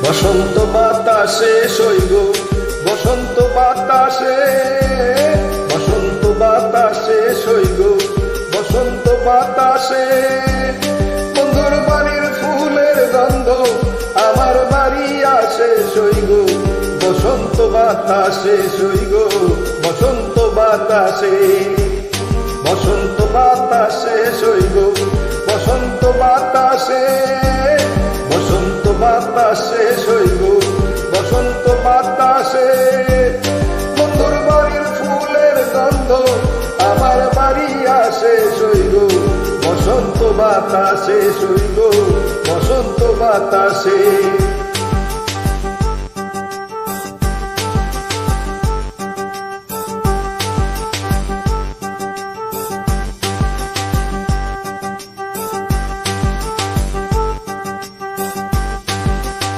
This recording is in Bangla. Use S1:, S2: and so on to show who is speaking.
S1: বসন্ত বাতাসে সইব, বসন্ত বাতাসে, বসন্ত বাতাসে সইব, বসন্ত বাতাসে। বন্ধুর বাড়ির ফুলের গন্ধ আমার বাড়ি আসে সইব, বসন্ত বাতাসে সইব, বসন্ত বাতাসে। বসন্ত বাতাসে সইব, বসন্ত বাতাসে, বসন্ত বাতাসে সইব, বসন্ত বাতাসে। বন্ধুর বাড়ির ফুলের গন্ধ আমার বাড়ি আসে সইব, বসন্ত বাতাসে সইব, বসন্ত বাতাসে।